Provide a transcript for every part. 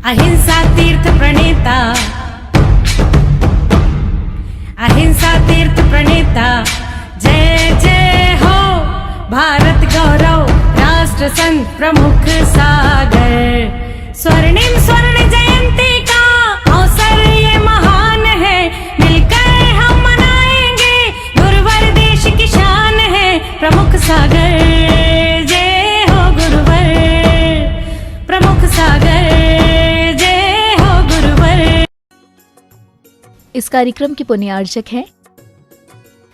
अहिंसा तीर्थ प्रणेता, अहिंसा तीर्थ प्रणेता, जय जय हो भारत गौरव राष्ट्र संत प्रमुख सागर। स्वर्णिम स्वर्ण जयंती का अवसर ये महान है, मिलकर हम मनाएंगे गुरुवर देश की शान है प्रमुख सागर। जय हो गुरुवर प्रमुख सागर, जय हो गुरुवर। इस कार्यक्रम के पुण्यार्चक हैं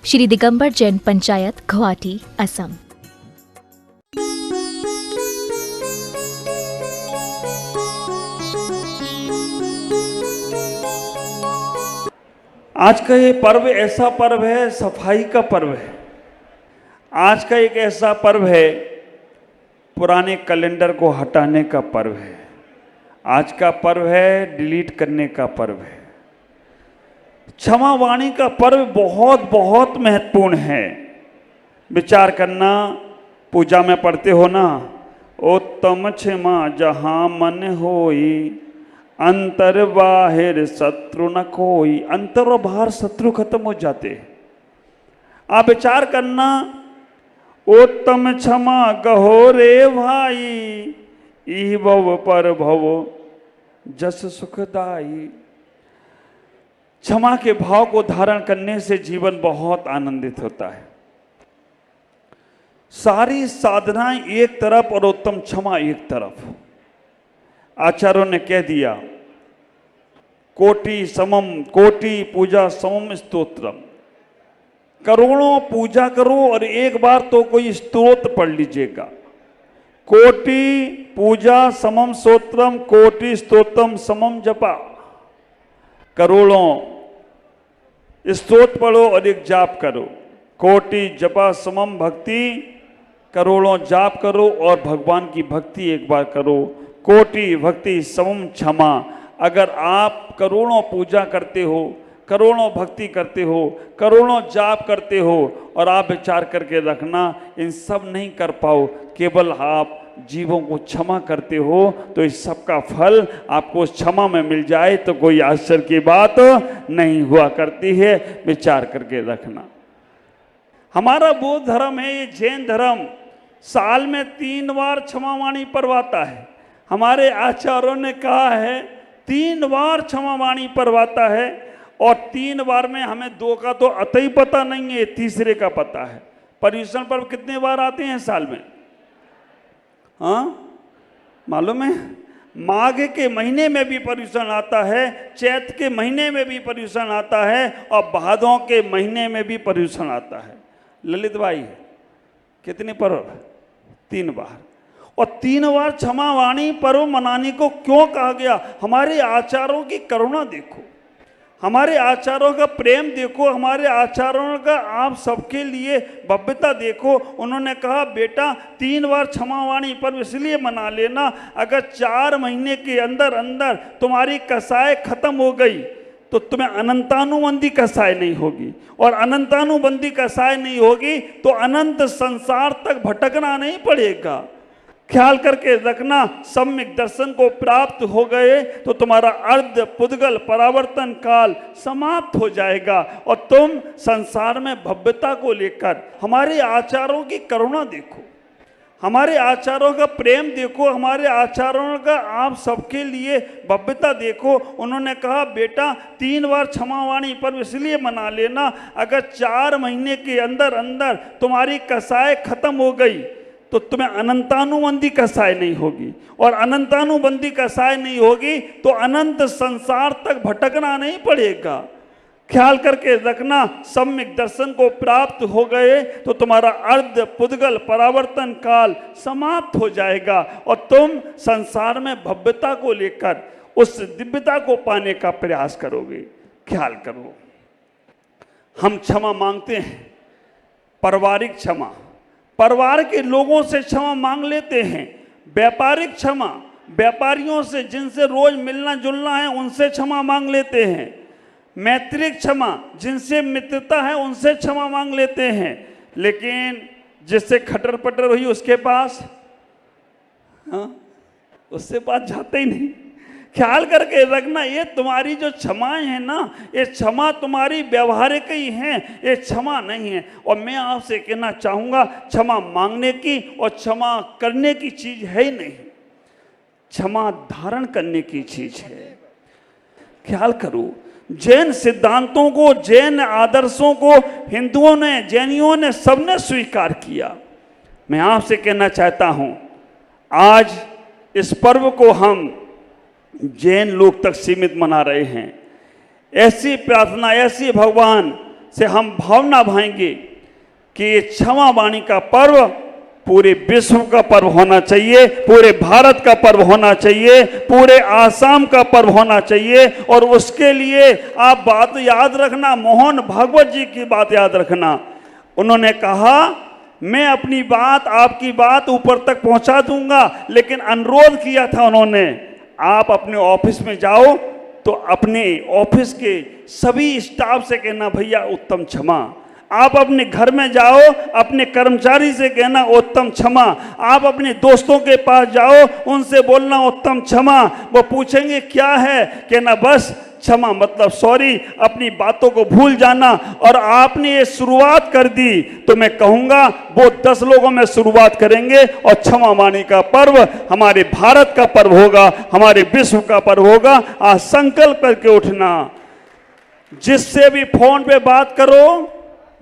श्री दिगंबर जैन पंचायत, गुवाहाटी, असम। आज का ये पर्व ऐसा पर्व है, सफाई का पर्व है। आज का एक ऐसा पर्व है, पुराने कैलेंडर को हटाने का पर्व है। आज का पर्व है डिलीट करने का पर्व है। क्षमा वाणी का पर्व बहुत बहुत महत्वपूर्ण है। विचार करना, पूजा में पढ़ते हो ना, उत्तम क्षमा जहाँ मन होई, अंतर बाहिर शत्रु न कोई। अंतर और बाहर शत्रु खत्म हो जाते हैं। आप विचार करना, उत्तम क्षमा कहो रे भाई, ई भव पर भव जस सुखदाई। क्षमा के भाव को धारण करने से जीवन बहुत आनंदित होता है। सारी साधनाएं एक तरफ और उत्तम क्षमा एक तरफ। आचार्यों ने कह दिया, कोटि समम, कोटि पूजा समम स्तोत्रम। करोड़ों पूजा करो और एक बार तो कोई स्तोत्र पढ़ लीजिएगा। कोटि पूजा समम स्तोत्रम, कोटि स्तोत्रम समम जपा। करोड़ों स्तोत्र पढ़ो और एक जाप करो। कोटि जपा समम भक्ति, करोड़ों जाप करो और भगवान की भक्ति एक बार करो। कोटि भक्ति समम क्षमा। अगर आप करोड़ों पूजा करते हो, करोड़ों भक्ति करते हो, करोड़ों जाप करते हो और आप विचार करके रखना, इन सब नहीं कर पाओ, केवल आप जीवों को क्षमा करते हो तो इस सब का फल आपको क्षमा में मिल जाए तो कोई आश्चर्य की बात नहीं हुआ करती है। विचार करके रखना। हमारा बौद्ध धर्म है, ये जैन धर्म साल में 3 बार क्षमा वाणी परवाता है। हमारे आचार्यों ने कहा है 3 बार क्षमा वाणी परवाता है, और 3 बार में हमें 2 का तो अतई पता नहीं है, तीसरे का पता है। पर्युषण पर्व कितने बार आते हैं साल में? हाँ, मालूम है? माघ के महीने में भी पर्युषण आता है, चैत के महीने में भी पर्युषण आता है, और भादों के महीने में भी पर्युषण आता है। ललित भाई, कितने पर्व? 3 बार। और 3 बार क्षमा वाणी पर्व मनाने को क्यों कहा गया? हमारे आचार्यों की करुणा देखो, हमारे आचार्यों का प्रेम देखो, हमारे आचार्यों का आप सबके लिए भव्यता देखो। उन्होंने कहा बेटा 3 बार क्षमा वाणी पर्व इसलिए मना लेना, अगर 4 महीने के अंदर अंदर तुम्हारी कसाई खत्म हो गई तो तुम्हें अनंतानुबंधी कसाई नहीं होगी, और अनंतानुबंधी कसाई नहीं होगी तो अनंत संसार तक भटकना नहीं पड़ेगा। ख्याल करके रखना, सम्यक दर्शन को प्राप्त हो गए तो तुम्हारा अर्ध पुद्गल परावर्तन काल समाप्त हो जाएगा और तुम संसार में भव्यता को लेकर। हमारे आचार्यों की करुणा देखो, हमारे आचार्यों का प्रेम देखो, हमारे आचार्यों का आप सबके लिए भव्यता देखो। उन्होंने कहा बेटा 3 बार क्षमा वाणी पर्व इसलिए मना लेना, अगर 4 महीने के अंदर अंदर तुम्हारी कसाई खत्म हो गई तो तुम्हें अनंतानुबंधी कसाई नहीं होगी, और अनंतानुबंधी कसाई नहीं होगी तो अनंत संसार तक भटकना नहीं पड़ेगा। ख्याल करके रखना, सम्यक दर्शन को प्राप्त हो गए तो तुम्हारा अर्ध पुद्गल परावर्तन काल समाप्त हो जाएगा और तुम संसार में भव्यता को लेकर उस दिव्यता को पाने का प्रयास करोगे। ख्याल करो, हम क्षमा मांगते हैं, पारिवारिक क्षमा, परिवार के लोगों से क्षमा मांग लेते हैं। व्यापारिक क्षमा, व्यापारियों से जिनसे रोज मिलना जुलना है उनसे क्षमा मांग लेते हैं। मैत्रिक क्षमा, जिनसे मित्रता है उनसे क्षमा मांग लेते हैं। लेकिन जिससे खटर पटर हुई उसके पास, हाँ, उससे पास जाते ही नहीं। ख्याल करके रखना, ये तुम्हारी जो क्षमाएं हैं ना, ये क्षमा तुम्हारी व्यवहारिक ही हैं, ये क्षमा नहीं है। और मैं आपसे कहना चाहूँगा, क्षमा मांगने की और क्षमा करने की चीज़ है ही नहीं, क्षमा धारण करने की चीज़ है। ख्याल करो, जैन सिद्धांतों को, जैन आदर्शों को हिंदुओं ने, जैनियों ने, सबने स्वीकार किया। मैं आपसे कहना चाहता हूं, आज इस पर्व को हम जैन लोग तक सीमित मना रहे हैं। ऐसी प्रार्थना, ऐसी भगवान से हम भावना भाएंगे कि ये क्षमा वाणी का पर्व पूरे विश्व का पर्व होना चाहिए, पूरे भारत का पर्व होना चाहिए, पूरे आसाम का पर्व होना चाहिए। और उसके लिए आप बात याद रखना, मोहन भागवत जी की बात याद रखना। उन्होंने कहा, मैं अपनी बात, आपकी बात ऊपर तक पहुंचा दूंगा, लेकिन अनुरोध किया था उन्होंने, आप अपने ऑफिस में जाओ तो अपने ऑफिस के सभी स्टाफ से कहना, भैया उत्तम क्षमा। आप अपने घर में जाओ, अपने कर्मचारी से कहना उत्तम क्षमा। आप अपने दोस्तों के पास जाओ, उनसे बोलना उत्तम क्षमा। वो पूछेंगे क्या है, कहना बस क्षमा, मतलब सॉरी, अपनी बातों को भूल जाना। और आपने ये शुरुआत कर दी तो मैं कहूँगा वो 10 लोगों में शुरुआत करेंगे और क्षमा वाणी का पर्व हमारे भारत का पर्व होगा, हमारे विश्व का पर्व होगा। आज संकल्प करके उठना, जिससे भी फोन पे बात करो,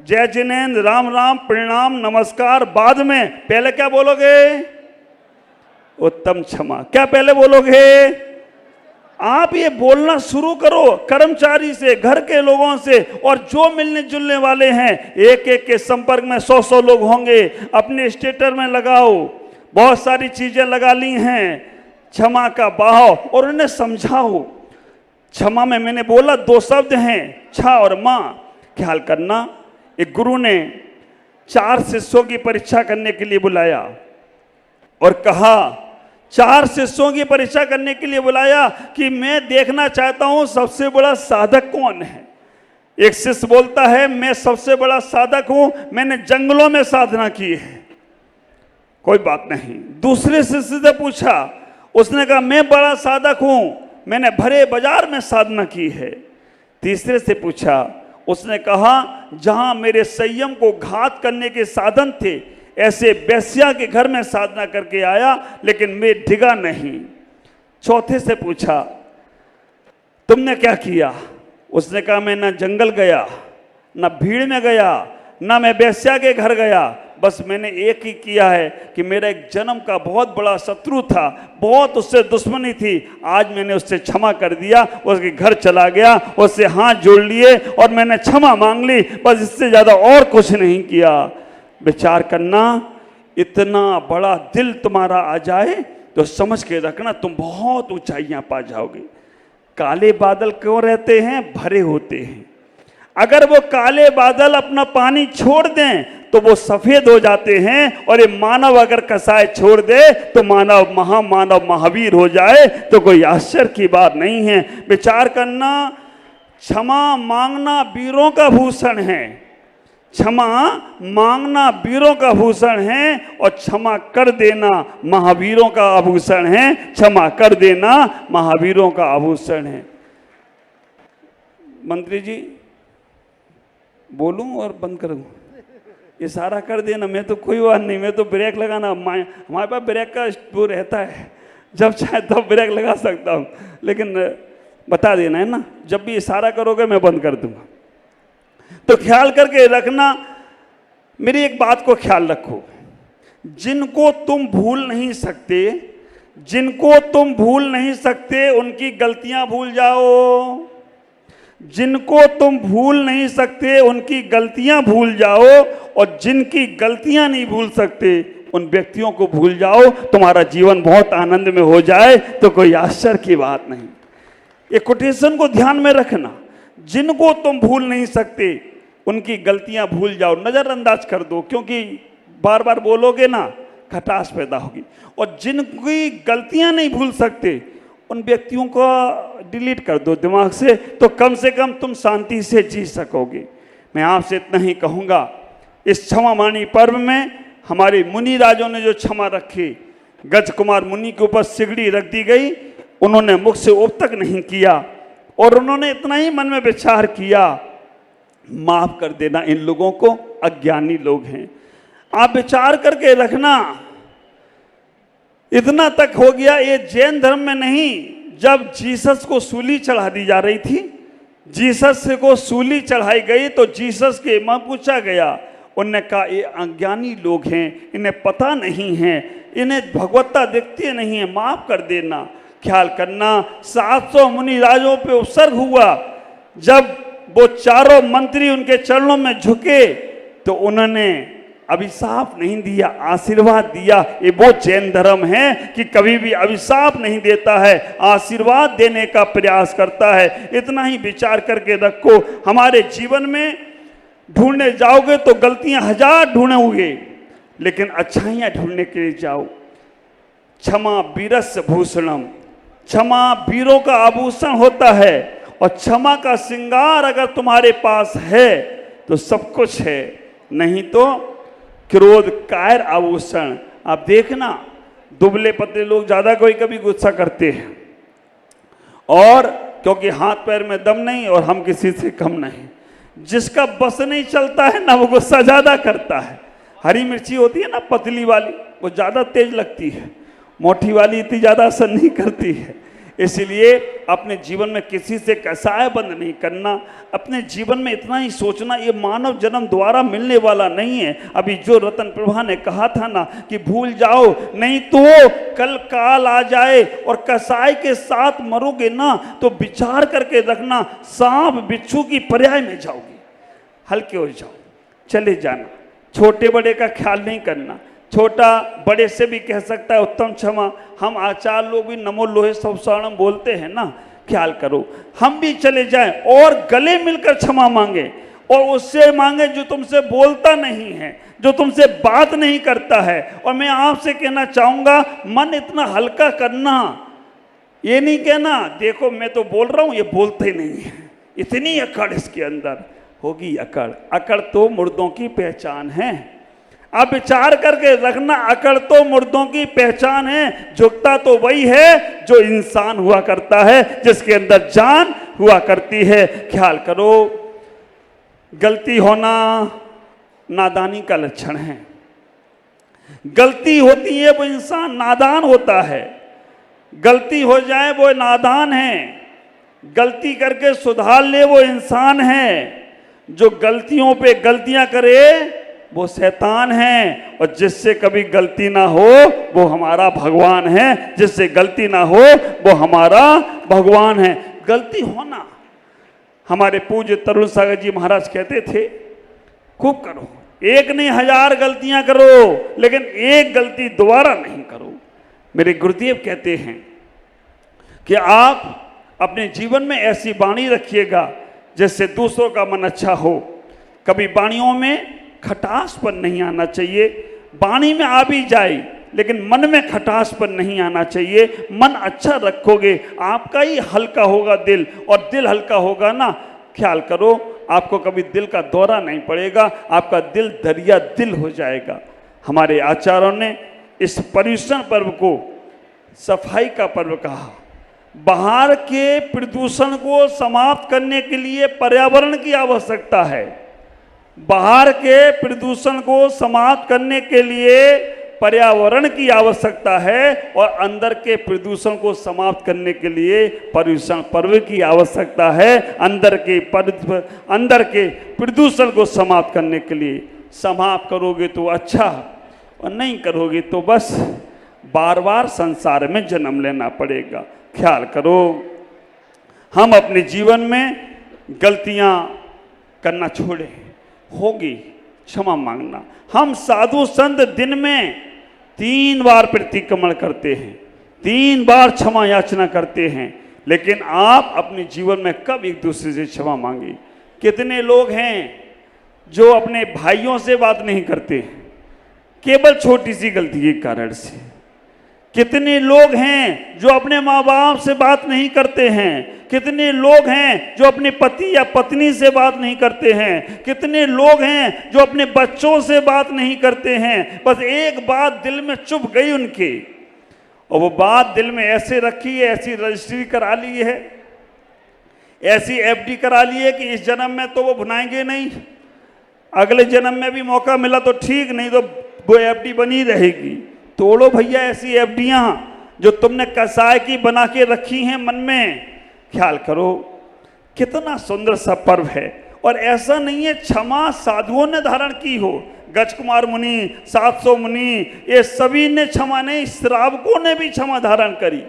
जय जिनेन्द्र, राम राम, प्रणाम, नमस्कार, बाद में पहले क्या बोलोगे, उत्तम क्षमा। क्या पहले बोलोगे? आप ये बोलना शुरू करो, कर्मचारी से, घर के लोगों से, और जो मिलने जुलने वाले हैं, एक एक के संपर्क में 100 लोग होंगे, अपने स्टेटर में लगाओ। बहुत सारी चीजें लगा ली हैं, क्षमा का बहाव, और उन्हें समझाओ। क्षमा में मैंने बोला 2 शब्द हैं, क्षमा और मां। ख्याल करना, एक गुरु ने 4 शिष्यों की परीक्षा करने के लिए बुलाया और कहा, 4 शिष्यों की परीक्षा करने के लिए बुलाया कि मैं देखना चाहता हूं सबसे बड़ा साधक कौन है। एक शिष्य बोलता है, मैं सबसे बड़ा साधक हूं, मैंने जंगलों में साधना की है। कोई बात नहीं। दूसरे शिष्य से पूछा, उसने कहा, मैं बड़ा साधक हूं, मैंने भरे बाजार में साधना की है। तीसरे से पूछा, उसने कहा, जहां मेरे संयम को घात करने के साधन थे, ऐसे बेस्या के घर में साधना करके आया, लेकिन मैं डिगा नहीं। चौथे से पूछा, तुमने क्या किया? उसने कहा, मैं ना जंगल गया, ना भीड़ में गया, ना मैं बेस्या के घर गया, बस मैंने एक ही किया है कि मेरा एक जन्म का बहुत बड़ा शत्रु था, बहुत उससे दुश्मनी थी, आज मैंने उससे क्षमा कर दिया, उसके घर चला गया, उससे हाथ जोड़ लिए और मैंने क्षमा मांग ली, बस इससे ज़्यादा और कुछ नहीं किया। विचार करना, इतना बड़ा दिल तुम्हारा आ जाए तो समझ के रखना, तुम बहुत ऊंचाइयां पा जाओगे। काले बादल क्यों रहते हैं? भरे होते हैं। अगर वो काले बादल अपना पानी छोड़ दें तो वो सफेद हो जाते हैं, और ये मानव अगर कसाय छोड़ दे तो मानव महामानव महावीर हो जाए, तो कोई आश्चर्य की बात नहीं है। विचार करना, क्षमा मांगना वीरों का भूषण है, क्षमा मांगना वीरों का भूषण है, और क्षमा कर देना महावीरों का आभूषण है। क्षमा कर देना महावीरों का आभूषण है। मंत्री जी, बोलूं और बंद करूं? इशारा कर देना, मैं तो कोई बात नहीं, मैं तो ब्रेक लगाना, हमारे पास ब्रेक का वो रहता है, जब चाहे तब ब्रेक लगा सकता हूं, लेकिन बता देना है ना, जब भी इशारा करोगे मैं बंद कर दूंगा। तो ख्याल करके रखना, मेरी एक बात को ख्याल रखो, जिनको तुम भूल नहीं सकते, जिनको तुम भूल नहीं सकते उनकी गलतियां भूल जाओ। जिनको तुम भूल नहीं सकते उनकी गलतियां भूल जाओ, और जिनकी गलतियां नहीं भूल सकते उन व्यक्तियों को भूल जाओ। तुम्हारा जीवन बहुत आनंद में हो जाए तो कोई आश्चर्य की बात नहीं। ये कोटेशन को ध्यान में रखना, जिनको तुम भूल नहीं सकते उनकी गलतियां भूल जाओ, नज़रअंदाज कर दो, क्योंकि बार बार बोलोगे ना खटास पैदा होगी। और जिनकी गलतियां नहीं भूल सकते उन व्यक्तियों को डिलीट कर दो दिमाग से, तो कम से कम तुम शांति से जी सकोगे। मैं आपसे इतना ही कहूँगा, इस क्षमा वाणी पर्व में हमारे मुनि राजों ने जो क्षमा रखी, गज कुमार मुनि के ऊपर सिगड़ी रख दी गई, उन्होंने मुख से उब तक नहीं किया और उन्होंने इतना ही मन में विचार किया, माफ कर देना, इन लोगों को अज्ञानी लोग हैं। आप विचार करके रखना, इतना तक हो गया। ये जैन धर्म में नहीं, जब जीसस को सूली चढ़ा दी जा रही थी, जीसस को सूली चढ़ाई गई तो जीसस के मां पूछा गया, उन्होंने कहा ये अज्ञानी लोग हैं, इन्हें पता नहीं है, इन्हें भगवत्ता दिखती नहीं है, माफ कर देना। ख्याल करना, 700 मुनि राजों पे उपसर्ग हुआ। जब वो चारों मंत्री उनके चरणों में झुके तो उन्होंने अभिशाप नहीं दिया, आशीर्वाद दिया। ये वो जैन धर्म है कि कभी भी अभिशाप नहीं देता है, आशीर्वाद देने का प्रयास करता है। इतना ही विचार करके रखो। हमारे जीवन में ढूंढने जाओगे तो गलतियां 1000 ढूंढोगे, लेकिन अच्छाइयां ढूंढने के लिए जाओ। क्षमा वीरस्य भूषणम, क्षमा वीरों का आभूषण होता है, और क्षमा का श्रृंगार अगर तुम्हारे पास है तो सब कुछ है, नहीं तो क्रोध कायर आभूषण। आप देखना, दुबले पतले लोग ज्यादा कोई कभी गुस्सा करते हैं, और क्योंकि हाथ पैर में दम नहीं और हम किसी से कम नहीं। जिसका बस नहीं चलता है ना, वो गुस्सा ज्यादा करता है। हरी मिर्ची होती है ना पतली वाली, वो ज्यादा तेज लगती है, मोटी वाली इतनी ज्यादा असर नहीं करती है। इसलिए अपने जीवन में किसी से कसाय बंद नहीं करना। अपने जीवन में इतना ही सोचना, ये मानव जन्म दोबारा मिलने वाला नहीं है। अभी जो रतन प्रभा ने कहा था ना कि भूल जाओ, नहीं तो कल काल आ जाए और कसाई के साथ मरोगे ना, तो विचार करके रखना, सांप बिच्छू की पर्याय में जाओगे। हल्के हो जाओ, चले जाना, छोटे बड़े का ख्याल नहीं करना। छोटा बड़े से भी कह सकता है उत्तम क्षमा। हम आचार लोग भी नमो लोहे सब शरणम बोलते हैं ना, ख्याल करो। हम भी चले जाएं और गले मिलकर क्षमा मांगे, और उससे मांगे जो तुमसे बोलता नहीं है, जो तुमसे बात नहीं करता है। और मैं आपसे कहना चाहूँगा, मन इतना हल्का करना, ये नहीं कहना देखो मैं तो बोल रहा हूँ, ये बोलते ही नहीं है। इतनी अकड़ इसके अंदर होगी। अकड़, अकड़ तो मुर्दों की पहचान है। आप विचार करके रखना, अकड़ तो मुर्दों की पहचान है। झुकता तो वही है जो इंसान हुआ करता है, जिसके अंदर जान हुआ करती है। ख्याल करो, गलती होना नादानी का लक्षण है। गलती होती है वो इंसान नादान होता है। गलती हो जाए वो नादान है, गलती करके सुधार ले वो इंसान है। जो गलतियों पे गलतियां करे वो शैतान है, और जिससे कभी गलती ना हो वो हमारा भगवान है। जिससे गलती ना हो वो हमारा भगवान है। गलती होना, हमारे पूज्य तरुण सागर जी महाराज कहते थे, खूब करो, एक नहीं 1000 गलतियां करो, लेकिन एक गलती दोबारा नहीं करो। मेरे गुरुदेव कहते हैं कि आप अपने जीवन में ऐसी वाणी रखिएगा जिससे दूसरों का मन अच्छा हो। कभी वाणियों में खटासपन नहीं आना चाहिए। वाणी में आ भी जाए लेकिन मन में खटासपन नहीं आना चाहिए। मन अच्छा रखोगे, आपका ही हल्का होगा दिल, और दिल हल्का होगा ना, ख्याल करो आपको कभी दिल का दौरा नहीं पड़ेगा, आपका दिल दरिया दिल हो जाएगा। हमारे आचार्यों ने इस पर्यूषण पर्व को सफाई का पर्व कहा। बाहर के प्रदूषण को समाप्त करने के लिए पर्यावरण की आवश्यकता है। बाहर के प्रदूषण को समाप्त करने के लिए पर्यावरण की आवश्यकता है, और अंदर के प्रदूषण को समाप्त करने के लिए पर्यूषण पर्व की आवश्यकता है। अंदर के प्रदूषण को समाप्त करने के लिए समाप्त करोगे तो अच्छा, और नहीं करोगे तो बस बार बार संसार में जन्म लेना पड़ेगा। ख्याल करो, हम अपने जीवन में गलतियां करना छोड़े, होगी क्षमा मांगना। हम साधु संत दिन में 3 बार प्रतिक्रमण करते हैं, 3 बार क्षमा याचना करते हैं, लेकिन आप अपने जीवन में कब एक दूसरे से क्षमा मांगे? कितने लोग हैं जो अपने भाइयों से बात नहीं करते केवल छोटी सी गलती के कारण से? कितने लोग हैं जो अपने माँ बाप से बात नहीं करते हैं? कितने लोग हैं जो अपने पति या पत्नी से बात नहीं करते हैं? कितने लोग हैं जो अपने बच्चों से बात नहीं करते हैं? बस एक बात दिल में चुभ गई उनके, और वो बात दिल में ऐसे रखी है, ऐसी रजिस्ट्री करा ली है, ऐसी एफडी करा ली है कि इस जन्म में तो वो भुनाएंगे नहीं, अगले जन्म में भी मौका मिला तो ठीक, नहीं तो वो एफडी बनी रहेगी। तोड़ो भैया ऐसी एफडियां जो तुमने कसाय की बना के रखी हैं मन में। ख्याल करो कितना सुंदर सा पर्व है। और ऐसा नहीं है क्षमा साधुओं ने धारण की हो, गज कुमार मुनि, 700 मुनि, ये सभी ने क्षमा नहीं, श्रावकों ने भी क्षमा धारण करी।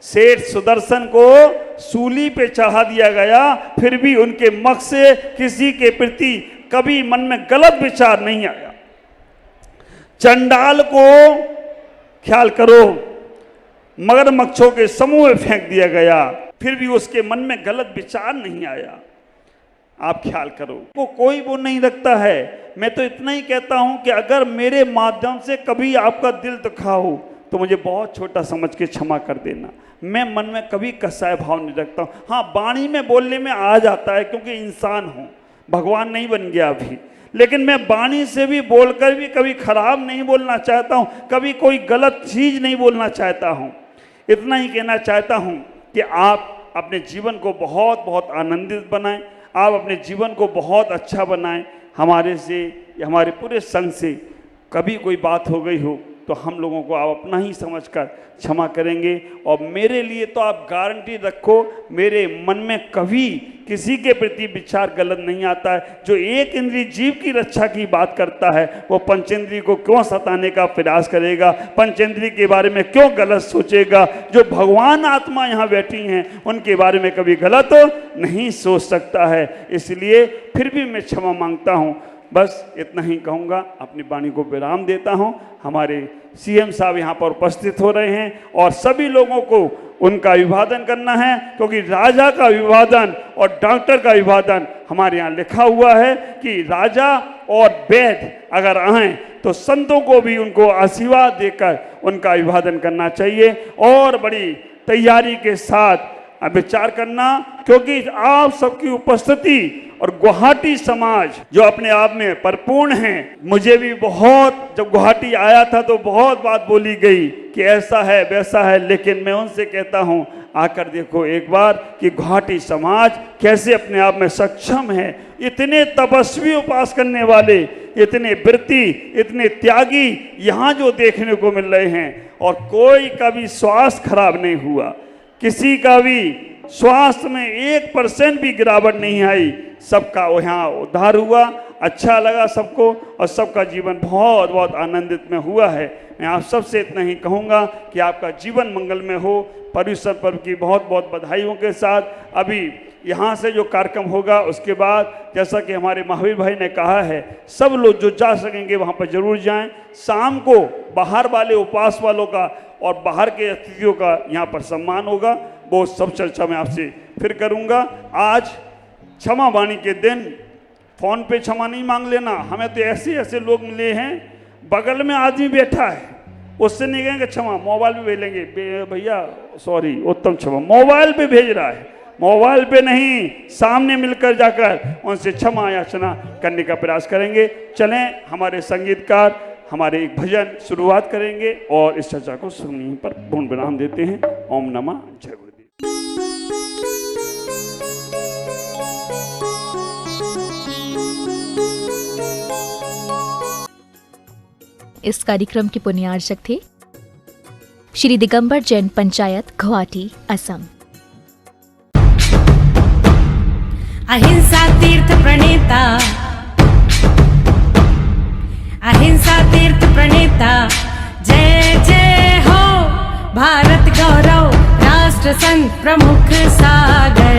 सेठ सुदर्शन को सूली पे चढ़ा दिया गया, फिर भी उनके मुख से किसी के प्रति कभी मन में गलत विचार नहीं आया। चंडाल को ख्याल करो मगरमच्छों के समूह में फेंक दिया गया, फिर भी उसके मन में गलत विचार नहीं आया। आप ख्याल करो, वो कोई वो नहीं रखता है। मैं तो इतना ही कहता हूं कि अगर मेरे माध्यम से कभी आपका दिल दुखा हो तो मुझे बहुत छोटा समझ के क्षमा कर देना। मैं मन में कभी कसाय भाव नहीं रखता हूँ। हाँ, वाणी में बोलने में आ जाता है क्योंकि इंसान हूँ, भगवान नहीं बन गया अभी, लेकिन मैं वाणी से भी बोलकर भी कभी खराब नहीं बोलना चाहता हूँ, कभी कोई गलत चीज़ नहीं बोलना चाहता हूँ। इतना ही कहना चाहता हूँ कि आप अपने जीवन को बहुत बहुत आनंदित बनाएं, आप अपने जीवन को बहुत अच्छा बनाएं। हमारे से या हमारे पूरे संघ से कभी कोई बात हो गई हो तो हम लोगों को आप अपना ही समझकर क्षमा करेंगे। और मेरे लिए तो आप गारंटी रखो, मेरे मन में कभी किसी के प्रति विचार गलत नहीं आता है। जो एक इंद्रिय जीव की रक्षा की बात करता है वो पंचेंद्रिय को क्यों सताने का प्रयास करेगा, पंचेंद्रिय के बारे में क्यों गलत सोचेगा। जो भगवान आत्मा यहाँ बैठी हैं उनके बारे में कभी गलत नहीं सोच सकता है। इसलिए फिर भी मैं क्षमा मांगता हूँ। बस इतना ही कहूँगा, अपनी वाणी को विराम देता हूँ। हमारे सीएम साहब यहाँ पर उपस्थित हो रहे हैं और सभी लोगों को उनका अभिवादन करना है, क्योंकि राजा का अभिवादन और डॉक्टर का अभिवादन हमारे यहाँ लिखा हुआ है कि राजा और वैद्य अगर आएँ तो संतों को भी उनको आशीर्वाद देकर उनका अभिवादन करना चाहिए और बड़ी तैयारी के साथ विचार करना, क्योंकि आप सबकी उपस्थिति और गुवाहाटी समाज जो अपने आप में परिपूर्ण हैं। मुझे भी बहुत, जब गुवाहाटी आया था तो बहुत बात बोली गई कि ऐसा है वैसा है, लेकिन मैं उनसे कहता हूं आकर देखो एक बार कि गुवाहाटी समाज कैसे अपने आप में सक्षम है। इतने तपस्वी उपास करने वाले, इतने व्रती, इतने त्यागी यहाँ जो देखने को मिल रहे हैं, और कोई का भी स्वास्थ्य खराब नहीं हुआ, किसी का भी स्वास्थ्य में 1% भी गिरावट नहीं आई, सबका यहाँ उद्धार हुआ। अच्छा लगा सबको और सबका जीवन बहुत बहुत आनंदित में हुआ है। मैं आप सबसे इतना ही कहूँगा कि आपका जीवन मंगल में हो। पर्युषण पर्व की बहुत बहुत बधाइयों के साथ अभी यहाँ से जो कार्यक्रम होगा उसके बाद, जैसा कि हमारे महावीर भाई ने कहा है, सब लोग जो जा सकेंगे वहाँ पर जरूर जाएं। शाम को बाहर वाले उपवास वालों का और बाहर के अतिथियों का यहाँ पर सम्मान होगा, वो सब चर्चा मैं आपसे फिर करूँगा। आज क्षमा वाणी के दिन फ़ोन पे क्षमा नहीं मांग लेना। हमें तो ऐसे ऐसे लोग मिले हैं, बगल में आदमी बैठा है, उससे नहीं कहेंगे क्षमा, मोबाइल पे भेजेंगे, भैया सॉरी, उत्तम क्षमा, मोबाइल पे भेज रहा है, मोबाइल पे नहीं, सामने मिलकर जाकर उनसे क्षमा याचना करने का प्रयास करेंगे। चलें, हमारे संगीतकार हमारे एक भजन शुरुआत करेंगे और इस चर्चा को यहीं पर पूर्ण विराम देते हैं। ओम नमः जय गुरुदेव। इस कार्यक्रम के पुण्यार्चक थे श्री दिगंबर जैन पंचायत, गुवाहाटी, असम। अहिंसा तीर्थ प्रणेता, अहिंसा तीर्थ प्रणेता, जय जय हो भारत गौरव, राष्ट्र संघ प्रमुख सागर।